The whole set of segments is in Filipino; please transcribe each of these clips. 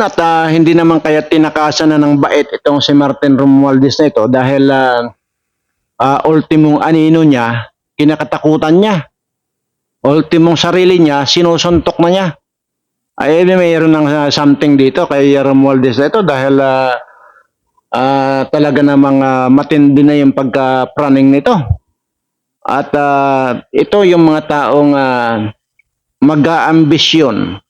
ngayon at hindi naman kaya tinakasan na ng bait itong si Martin Romualdez na ito dahil ultimong anino niya, kinakatakutan niya. Ultimong sarili niya, sinusuntok na niya. Ay, mayroon ng something dito kay Romualdez na ito dahil talaga namang matindi na yung pagka-praning nito. At ito yung mga taong mag-aambisyon.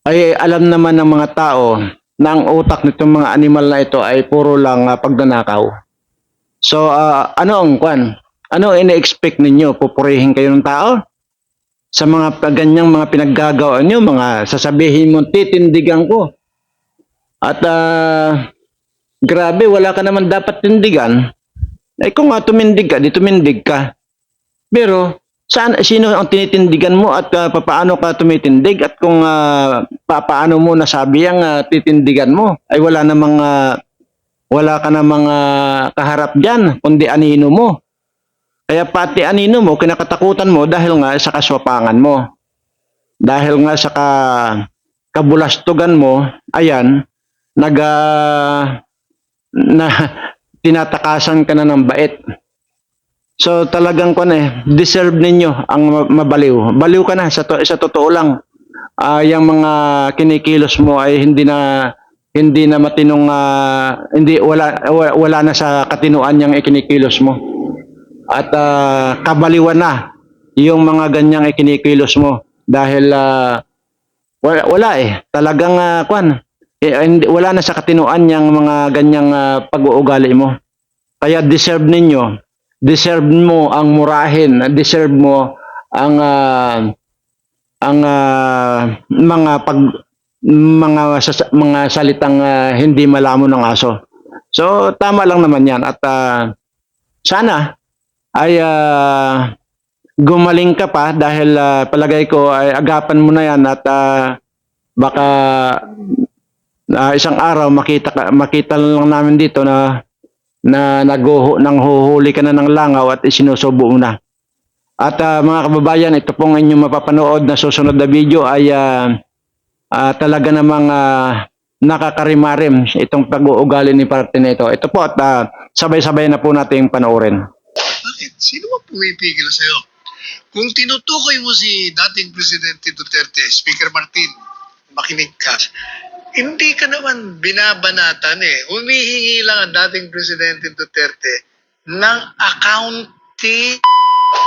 Ay alam naman ng mga tao na ang utak nitong mga animal na ito ay puro lang pagnanakaw. So ano ang kwan? Ano ina-expect ninyo? Pupurihin kayo ng tao? Sa mga ganyang mga pinaggagawa nyo, mga sasabihin mo, titindigan ko. At grabe, wala ka naman dapat tindigan. Eh kung tumindig ka, di tumindig ka. Pero sino ang tinitindigan mo at paano ka tumitindig at kung paano mo nasabi ang titindigan mo ay wala ka namang kaharap diyan kundi anino mo. Kaya pati anino mo kinakatakutan mo dahil nga sa kaswapangan mo. Dahil nga sa kabulastugan mo, ayan, na tinatakasan ka na ng bait. So talagang deserve ninyo ang mabaliw. Baliw ka na sa totoo lang. Yung mga kinikilos mo ay hindi na matinong wala na sa katinuan yang ikinikilos mo. At kabaliwan na yung mga ganyang ikinikilos mo dahil wala talagang wala na sa katinuan yang mga ganyang pag-uugali mo. Kaya deserve mo ang murahin, deserve mo ang mga salitang hindi malamon ng aso. So tama lang naman 'yan at sana ay gumaling ka pa dahil palagay ko ay agapan mo na 'yan at baka isang araw makita lang namin dito na nanghuhuli ka na ng langaw at isinusubo mo na. At mga kababayan, ito pong inyong mapapanood na susunod na video ay talaga namang nakakarimarim itong pag-uugali ni parte nito. Ito po at sabay-sabay na po natin panoorin. Bakit? Sino ba pumipigil sa'yo? Kung tinutukoy mo si dating Presidente Duterte, Speaker Martin, makinig ka. Hindi ka naman binabanatan Humihingi lang ang dating Presidente Duterte ng accounting.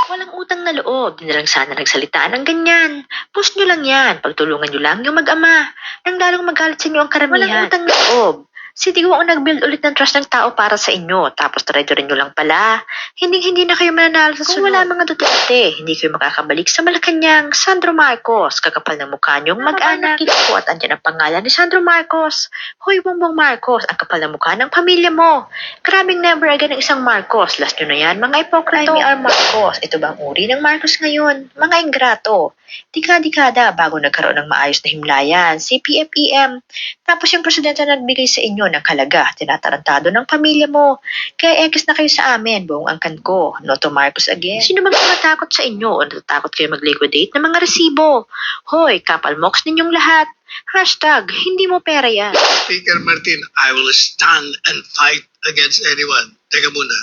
Walang utang na loob. Hindi na lang sana nagsalitaan ng ganyan. Post nyo lang yan. Pagtulungan nyo lang yung mag-ama. Nang lalong magalit sa inyo ang karamihan. Walang utang na loob. Si Digong ang nag-build ulit ng trust ng tao para sa inyo. Tapos try-try nyo lang pala. Hindi na kayo mananalo sa sunod. Kung wala mga Duterte, hindi kayo makakabalik sa Malacanang. Sandro Marcos, kakapal ng mukha nyong mag-anak. Ko at andyan ang pangalan ni Sandro Marcos. Hoy, Bongbong Marcos, ang kapal ng mukha ng pamilya mo. Grabing never again ng isang Marcos. Last nyo na yan, mga ipokrito. I'm Marcos. Ito ba ang uri ng Marcos ngayon? Mga ingrato. Dekada bago nagkaroon ng maayos na himlayan, CPFEM. Tapos yung presidente na nagbigay sa inyo ng halaga, tinatarantado ng pamilya mo. Kaya ekis na kayo sa amin, buong angkan ko. No to Marcos again. Sino bang tumatakot sa inyo o natatakot kayo mag-liquidate ng mga resibo? Hoy, kapal moks ninyong lahat. Hashtag, hindi mo pera yan. Speaker Martin, I will stand and fight against anyone. Teka muna.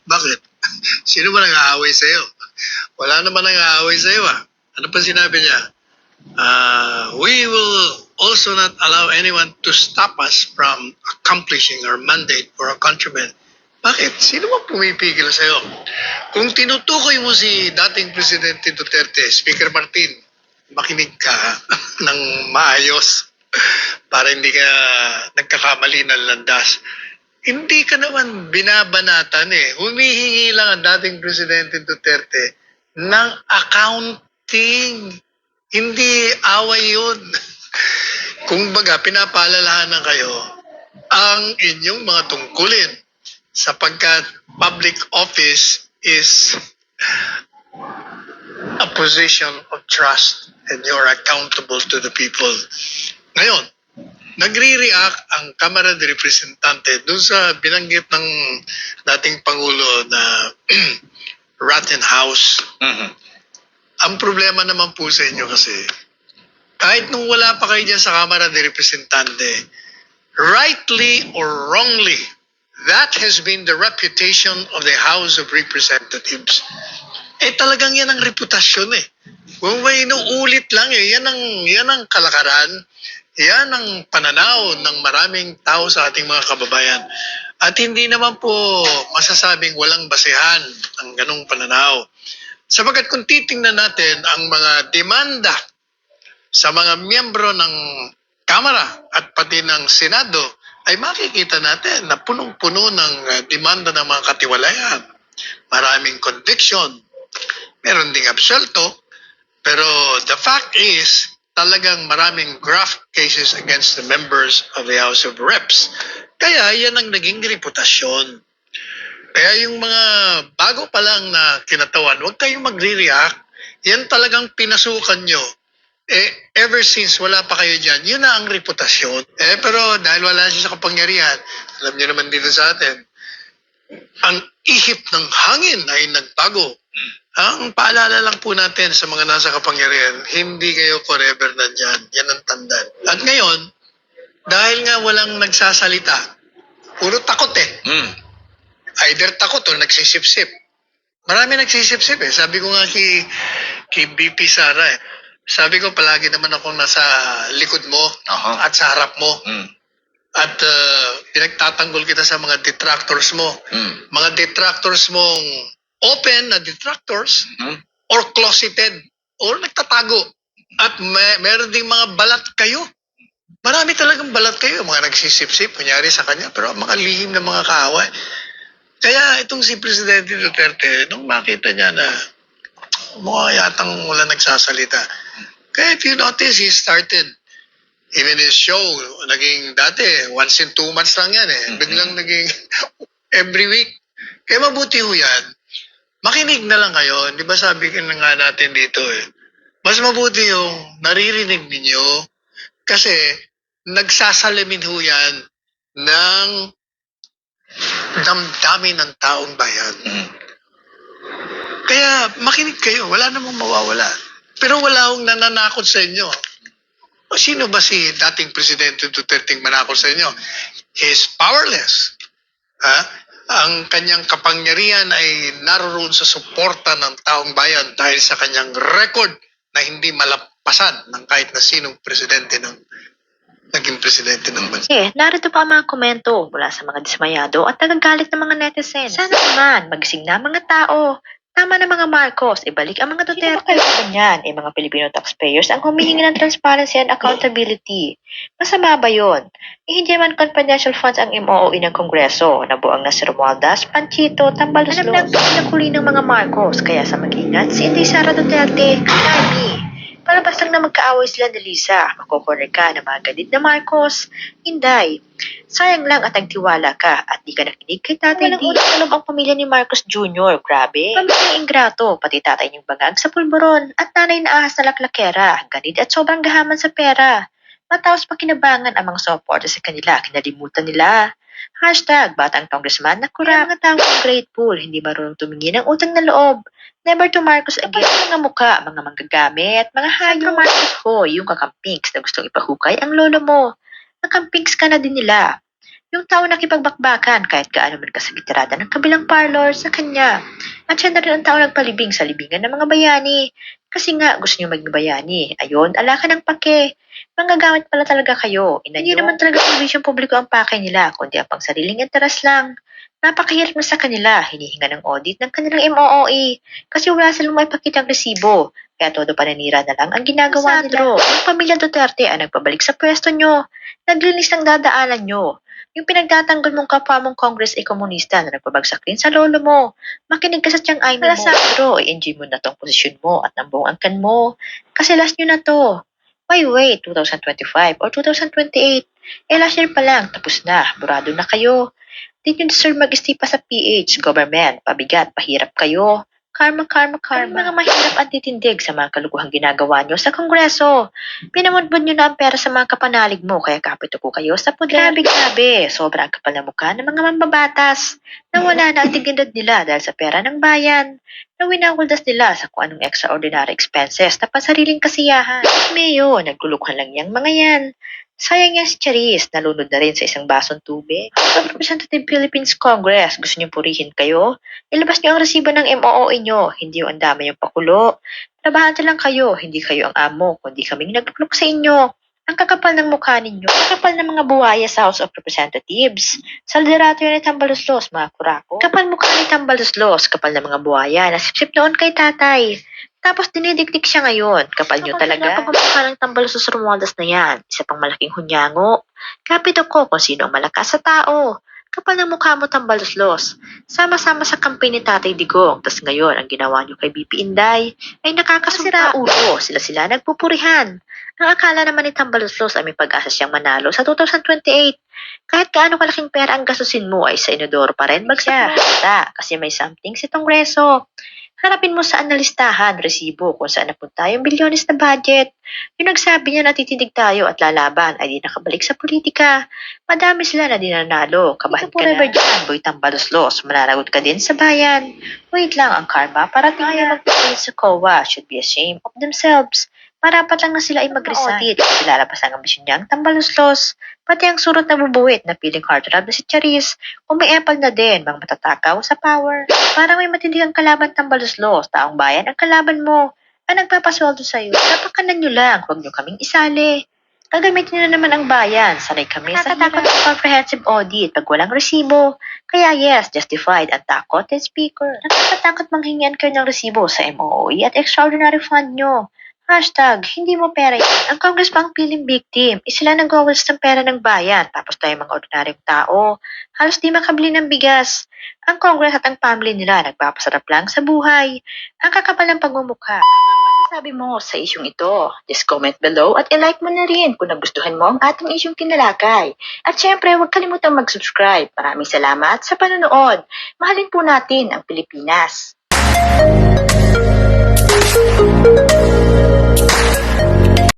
Bakit? Sino ba nang-aaway sa'yo? Wala naman nang-aaway sa'yo Ano pa sinabi niya? We will also not allow anyone to stop us from accomplishing our mandate for our countrymen. Bakit? Sino ba pumipigil sa'yo? Kung tinutukoy mo si dating Presidente Duterte, Speaker Martin, makinig ka ng maayos para hindi ka nagkakamali ng landas. Hindi ka naman binabanatan Humihingi lang ang dating Presidente Duterte ng accounting. Hindi away yun. Kung baga, pinapaalalahanan kayo ang inyong mga tungkulin sapagkat public office is a position of trust and you're accountable to the people. Ngayon, nagre-react ang Kamara de Representante doon sa binanggit ng dating Pangulo na Rotten House. Ang problema naman po sa inyo kasi, kahit nung wala pa kayo dyan sa Kamara de Representante, rightly or wrongly, that has been the reputation of the House of Representatives. Talagang yan ang reputasyon eh. Kung may inuulit lang yan ang kalakaran, yan ang pananaw ng maraming tao sa ating mga kababayan. At hindi naman po masasabing walang basehan ang ganong pananaw. Sabagat kung titingnan natin ang mga demanda sa mga miyembro ng Kamara at pati ng Senado, ay makikita natin na punong-puno ng demanda ng mga katiwalayan. Maraming conviction, meron ding absuelto, pero the fact is, talagang maraming graft cases against the members of the House of Reps. Kaya yan ang naging reputasyon. Kaya yung mga bago pa lang na kinatawan, huwag kayong magre-react. Yan talagang pinasukan nyo. Ever since wala pa kayo dyan, yun na ang reputasyon. Pero dahil wala siya sa kapangyarihan, alam niyo naman dito sa atin, ang ihip ng hangin ay nagbago. Ang paalala lang po natin sa mga nasa kapangyarihan, hindi kayo forever nandyan. Yan ang tandaan. At ngayon, dahil nga walang nagsasalita, puro takot eh. Either takot o nagsisip-sip. Marami nagsisip-sip eh. Sabi ko nga kay BP Sara eh. Sabi ko palagi naman akong nasa likod mo at sa harap mo. At pinagtatanggol kita sa mga detractors mo. Mga detractors mong open na detractors or closeted or nagtatago. At meron ding mga balat kayo. Marami talagang balat kayo. Mga nagsisip-sip, kunyari sa kanya, pero mga lihim na mga kaaway. Kaya itong si Presidente Duterte, nung makita niya na mukha yatang wala nagsasalita. Kaya if you notice, he started even his show, naging dati, once in 2 months lang yan eh. Biglang naging every week. Kaya mabuti ho yan. Makinig na lang kayo. Di ba sabi ka na nga natin dito eh. Mas mabuti yung naririnig ninyo kasi nagsasalamin ho yan ng damdamin ng taong bayan. Kaya makinig kayo. Wala namang mawawala. Pero wala akong nananakot sa inyo. O sino ba si dating Presidente Duterte manakot sa inyo? He's powerless. Ang kanyang kapangyarihan ay naroon sa suporta ng taong bayan dahil sa kanyang record na hindi malampasan ng kahit na sinong presidente ng naging presidente ng bansa. Narito pa ang mga komento mula sa mga dismayado at nagagalit ng mga netizens. Sana naman magising na mga tao. Tama na mga Marcos, ibalik ang mga Duterte. Hindi ba ganyan? Mga Filipino taxpayers ang humihingi ng transparency and accountability. Masama ba yun? Hindi naman confidential funds ang MOOE ng Kongreso. Nabuang na si Romualdez, Panchito, Tambaluslos. Alam na pinakuli ng mga Marcos, kaya sa mag-ingat si Inday Sara Duterte, Kami. Palabas lang na magkaaway sila ni Lisa. Makukorner ka na mga ganit na Marcos. Inday, sayang lang at nagtiwala ka at di ka nakinig kay Tatay D. Walang utang ang pamilya ni Marcos Jr. Grabe. Pamilya ingrato, pati tatay niyong bangag sa pulburon at nanay na ahas na laklakera. Ganit at sobrang gahaman sa pera. Matapos pakinabangan ang mga supporters sa kanila, kinalimutan nila. Hashtag, batang congressman na kurang. Mga taong ungrateful, hindi marunong tumingin ng utang na loob. Never to Marcos again. Mga muka, mga manggagamit, mga hayop. Marcos ho, yung kakampings na gustong ipahukay ang lolo mo. Nakampings ka na din nila. Yung tao nakipagbakbakan kahit gaano man kasagitarada ng kabilang parlor sa kanya. At siya na rin ang tao nagpalibing sa libingan ng mga bayani. Kasi nga, gusto niyo maging bayani. Ayun, ala ka ng pake. Manggagamit pala talaga kayo. Hindi naman talaga serbisyong publiko ang pake nila, kundi ang pang sariling interes lang. Napakahirap na sa kanila, hinihinga ng audit ng kanilang MOOE kasi wala silang maipakitang resibo. Kaya todo pananira na lang ang ginagawa nila. Ang pamilya Duterte ang nagpabalik sa pwesto nyo. Naglinis ng dadaanan nyo. Yung pinagtatanggol mong kapwa mong Congress ay komunista na nagpabagsak rin sa lolo mo. Makinig ka sa tiyang ay mo. Alasandro, i-enjoy mo na tong posisyon mo at ng buong angkan mo. Kasi last nyo na to. Why wait, 2025 or 2028? Last year pa lang, tapos na, burado na kayo. Di nyo deserve mag-istipa sa PH, government, pabigat, pahirap kayo. Karma. Kaming mga mahirap at titindig sa mga kalukuhang ginagawa nyo sa Kongreso. Pinamudbud nyo na ang pera sa mga kapanalig mo, kaya kapito po kayo sa poder. Grabe. Sobrang kapal na mukha ng mga mambabatas. Nawala na ang dignidad nila dahil sa pera ng bayan. Na winawaldas nila sa kung anong extraordinary expenses na pasariling kasiyahan. Mayo, nagkulukhan lang yang mga yan. Sayang yan si Charis, nalunod na rin sa isang basong tubig. Sa Representative Philippines Congress, gusto niyo purihin kayo? Ilabas niyo ang resibo ng MOOE niyo, hindi yung andama yung pakulo. Trabahante lang kayo, hindi kayo ang amo, kundi kaming nagluklok sa inyo. Ang kakapal ng mukha ninyo, ang kakapal ng mga buhaya sa House of Representatives. Sa liderato yun ay Tambaluslos, mga kurako. Kapal mukha ni Tambaluslos, kapal ng mga buhaya, nasipsip noon kay tatay. Tapos dinidikdik siya ngayon. Kapal nyo talaga. Kapag mukha ng Tambaluslos Romualdez na yan, isa pang malaking hunyango. Kapit ako kung sino ang malakas sa tao. Kapal ng mukha mo, Tambaluslos. Sama-sama sa kampi ni Tatay Digong. Tapos ngayon, ang ginawa nyo kay BP Inday ay nakakasira ulo. Sila nagpupurihan. Ang akala naman ni Tambaluslos ay may pag-asa siyang manalo sa 2028. Kahit gaano kalaking pera ang gastusin mo ay sa inodoro pa rin bagsak mo. Kasi may something si Kongreso. Harapin mo sa analistahan, resibo kung saan napunta yung bilyones na budget. Yung nagsabi niya na titidig tayo at lalaban ay di nakabalik sa politika. Madami sila na dinanalo. Kabahan ka na. Dyan, Boy Tambaluslos. Mananagot ka din sa bayan. Wait lang ang karma para tayo magpapilin sa COA should be ashamed of themselves. Marapat lang na sila ay mag-resign. Ilalabas ang ambisyon niyang Tambaluslos. Pati ang surot na bubuwit na piling heartthrob na si Charis, kung may epal na din, mga matatakaw sa power. Parang may matindi ang kalaban Tambaluslos, taong bayan ang kalaban mo. Ang nagpapasweldo sa'yo, napakanan nyo lang, huwag nyo kaming isali. Gagamitin nyo na naman ang bayan, sanay kami sa takot ng comprehensive audit pag walang resibo. Kaya yes, justified ang takot ng speaker. Nakakatakot manghingian kayo ng resibo sa MOOE at extraordinary fund nyo. Hashtag, hindi mo pera yan. Ang Congress pa ang piling victim. Sila nag-wawalas ng pera ng bayan. Tapos tayo mga ordinaryong tao. Halos di makabili ng bigas. Ang Congress at ang family nila nagpapasarap lang sa buhay. Ang kakapal ng pagmumukha. Ano masasabi mo sa isyong ito? Just comment below at i-like mo na rin kung nagustuhan mo ang ating isyong kinalakay. At syempre, huwag kalimutang mag-subscribe. Maraming salamat sa panonood. Mahalin po natin ang Pilipinas.